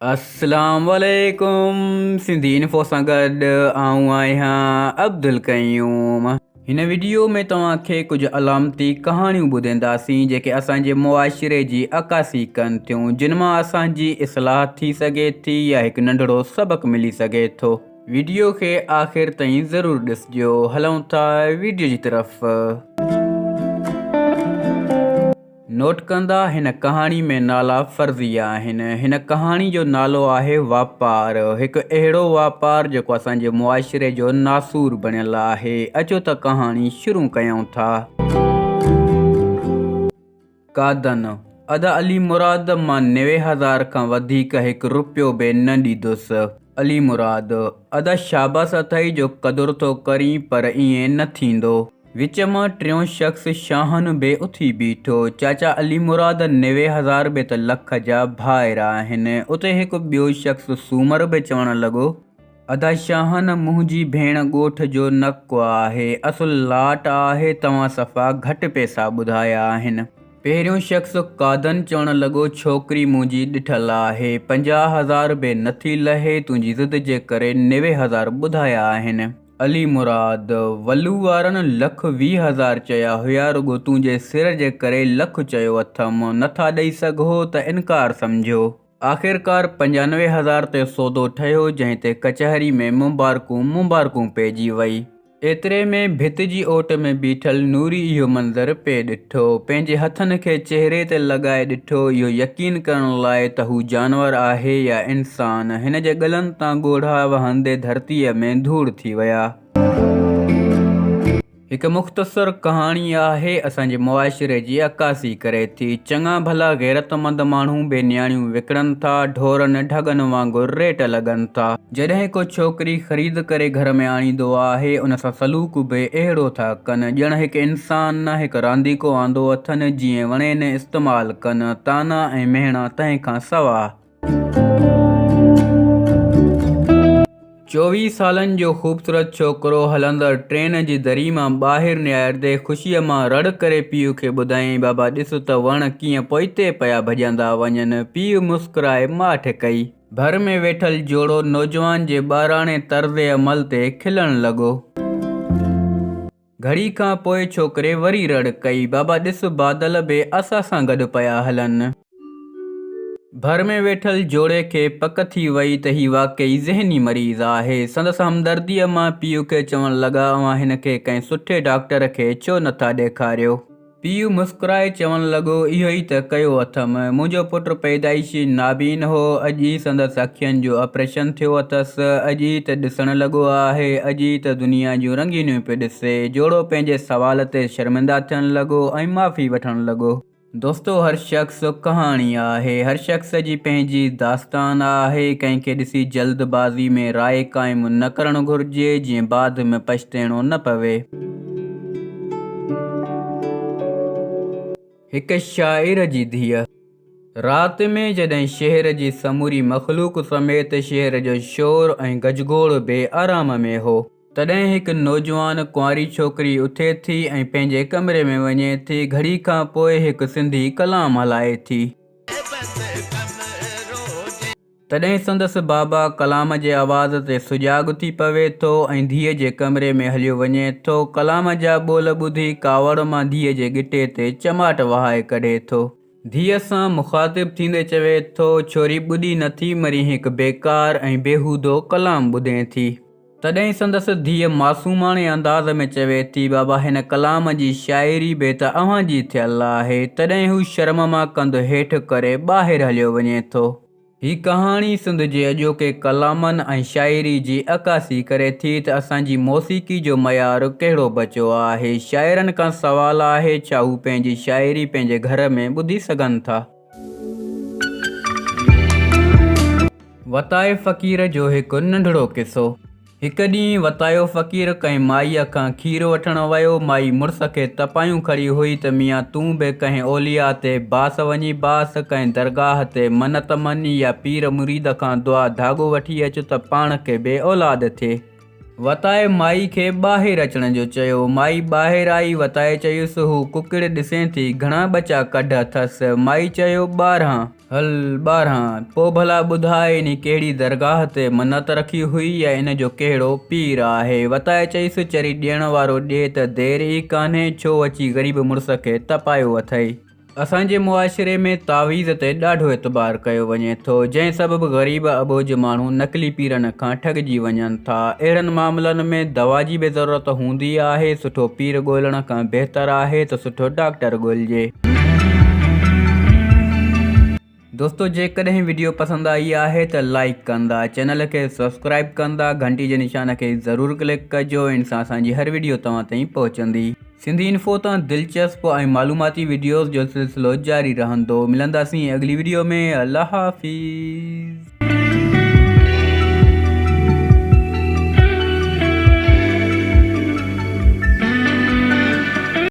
अस्सलाम वालेकुम। सिंधी इन्फो सां गॾु आऊं आहियां अब्दुल क़यूम। हिन वीडियो में तव्हांखे कुझु अलामती कहाणियूं ॿुधाईंदासीं जेके असांजे मुआशिरे जी अकासी कनि थियूं, जिन मां असांजी इस्लाह थी सघे थी या हिकु नंढड़ो सबक़ मिली सघे थो। वीडियो खे आख़िर ताईं ज़रूरु ॾिसिजो। हलूं था वीडियो जी तरफ़। नोट कंदा, हिन कहाणी में नाला फ़र्ज़ी आहिनि। हिन कहाणी जो नालो आहे वापारु, हिकु अहिड़ो वापारु जेको असांजे मुआशिरे जो नासूर बणियलु आहे। अचो त कहाणी शुरू कयूं था। कादन अदा अली मुराद मां 90,000 खां वधीक हिकु रुपयो बि न ॾींदुसि। अली मुराद अदा शाबास अथई जो क़दुरु थो करीं, पर ईअं न थींदो। विच मां टियों शख़्स शाहन बि उथी बीठो। चाचा अली मुराद 90,000 बि त लख जा भाइर आहिनि। उते हिकु ॿियो शख़्स सूमर बि चवणु लॻो, अदा शाहन मुंहिंजी भेण ॻोठ जो नकु आहे, असुल लाट आहे, तव्हां सफ़ा घटि पैसा ॿुधाया आहिनि। पहिरियों शख़्स कादन चवणु लॻो, छोकिरी मुंहिंजी ॾिठल आहे, 50,000 बि नथी लहे, तुंहिंजी ज़िद जे करे 90,000 ॿुधाया आहिनि। अली मुराद वलू वारनि 1,20,000 चया हुया, रुगो तुंहिंजे सिर जे करे लख चयो अथमि, नथा ॾेई सघो त इनकार सम्झो। आख़िरकार 95,000 ते सौदो ठहियो, जंहिं ते कचहरी में मुबारकूं पइजी वई। एतिरे में भित जी ओट में बीठल नूरी इहो मंज़र पे ॾिठो। पंहिंजे हथनि खे चहिरे ते लॻाए ॾिठो, इहो यकीन करण लाइ त हू जानवर आहे या इंसान। हिन जे गलनि तां ॻोढ़ा वहंदे धरतीअ में धूड़ थी विया। हिकु मुख़्तसर कहाणी आहे, असांजे मुआशिरे जी अकासी करे थी। चङा भला गैरतमंद माण्हू बि नियाणियूं विकिणनि था, ढोरनि ढगनि वांगुरु रेट लॻनि था। जॾहिं को छोकिरी ख़रीद करे घर में आणींदो आहे, उन सां सलूक बि अहिड़ो था कनि ॼण हिकु इंसान न हिकु रांदीको आंदो अथनि, जीअं वणेनि इस्तेमालु कनि, ताना ऐं मेहणा तंहिं खां सवाइ। 24 सालनि जो ख़ूबसूरत छोकिरो हलंदड़ ट्रेन जी दरी मां ॿाहिरि निहारदे ख़ुशीअ मां रड़ करे पीउ खे ॿुधाईं, बाबा ॾिस त वण कीअं पोइते पिया भॼंदा वञनि। पीउ मुस्कुराए माठ कई। भर में वेठल जोड़ो नौजवान जे ॿाराणे तर्ज़ अमल ते खिलण लॻो। घड़ी खां पोइ छोकिरे वरी रड़ कई, बाबा ॾिस बादल बि असां सां गॾु पिया हलनि। भर में वेठल जोड़े खे पक थी वई त ही वाक़ई ज़हनी मरीज़ आहे। संदसि हमदर्दीअ मां पीउ खे चवणु लॻा, अवां हिन खे कंहिं सुठे डॉक्टर खे छो नथा ॾेखारियो। पीउ मुस्कुराए चवणु लॻो, इहो ई त कयो अथमि। मुंहिंजो पुटु पैदाइशी नाबीन हो, अॼु ई संदसि अखियुनि जो ऑपरेशन थियो अथसि, अॼु ई त ॾिसणु लॻो आहे, अॼु ई त दुनिया जूं रंगीनियूं पियो ॾिसे। जोड़ो पंहिंजे सवाल ते शर्मिंदा थियणु लॻो ऐं माफ़ी वठणु लॻो। दोस्तो, हर शख़्स कहाणी आहे, हर शख़्स जी पंहिंजी दास्तान आहे। कंहिंखे ॾिसी जल्दबाज़ी में राय क़ाइमु न करणु घुरिजे, जीअं बाद में पछताइणो न पवे। हिकु शाइर जी धीअ। राति में जॾहिं शहर जी समूरी मख़लूक समेत शहर जो शोर ऐं गजगोड़ बि आराम में हो, तॾहिं हिकु नौजवान कुंवारी छोकिरी उथे थी ऐं पंहिंजे कमरे में वञे थी। घड़ी खां पोइ हिकु सिंधी कलाम हलाए थी। तॾहिं संदसि बाबा कलाम जे आवाज़ ते सुजाॻ थी पवे थो ऐं धीअ जे कमरे में हलियो वञे थो। कलाम जा ॿोल ॿुधी कावड़ मां धीअ जे गिटे ते चमाट वहाए कढे थो। धीअ सां मुख़ातिब थींदे चवे थो, छोरी ॿुॾी नथी मरी, हिकु बेकार ऐं बेहूदो कलाम ॿुधे थी। तॾहिं संदसि धीअ मासूमाणे अंदाज़ में चवे थी, बाबा हिन कलाम जी शाइरी बि त अव्हां जी थियल आहे। तॾहिं हू शर्म मां कंधु हेठि करे ॿाहिरि हलियो वञे थो। ही कहाणी सिंध जे अॼोके कलामनि ऐं शाइरी जी अकासी करे थी त असांजी मौसीक़ी जो मयारु कहिड़ो बचियो आहे। शाइरनि खां सवालु आहे, छा हू पंहिंजी शाइरी पंहिंजे घर में ॿुधी सघनि था। वताए फ़क़ीर जो हिकु नंढड़ो किसो। हिकु ॾींहुं वतायो फ़क़ीर कंहिं माईअ खां खीरु वठणु वियो। माई मुड़ुस खे तपायूं खड़ी हुई त मियां तूं बि कंहिं औलिया ते बास वञी बास, कंहिं दरगाह ते मन्नत मञी या पीर मुरीद खां दुआ धाॻो वठी अचु त पाण खे बि औलाद थिए। वताए माई खे ॿाहिरि अचण जो चयो। माई ॿाहिरि आई। वताए चयुसि हू कुकिड़ ॾिसे थी घणा बचा कढ अथसि। माई चयो 12। हल 12। पोइ भला ॿुधाए इन कहिड़ी दरगाह ते मन्नत रखी हुई या इन जो कहिड़ो पीर आहे। वताए चईसि चरी ॾियण वारो ॾिए त देरि ई कान्हे, छो अची ग़रीब मुड़ुस खे तपायो अथई। असांजे मुआशिरे में तावीज़ ते ॾाढो एतबार कयो वञे थो, जंहिं सबबु ग़रीब अबोज माण्हू नकली पीरनि खां ठॻिजी वञनि था। अहिड़नि मामलनि में दवा जी बि ज़रूरत हूंदी आहे। सुठो पीर ॻोल्हण खां बहितर आहे त सुठो डॉक्टर ॻोल्हिजे। दोस्तों, जेकॾहिं वीडियो पसंदि आई आहे त लाइक कंदा, चैनल खे सब्सक्राइब कंदा, घंटी जे निशान खे ज़रूरु क्लिक कजो। इन सां असांजी हर वीडियो तव्हां ताईं पहुचंदी। सिंधी इन्फो तां दिलचस्प ऐं मालूमाती वीडियोज़ जो सिलसिलो जारी रहंदो। मिलंदासीं अगली वीडियो में। अल्लाह हाफ़िज़।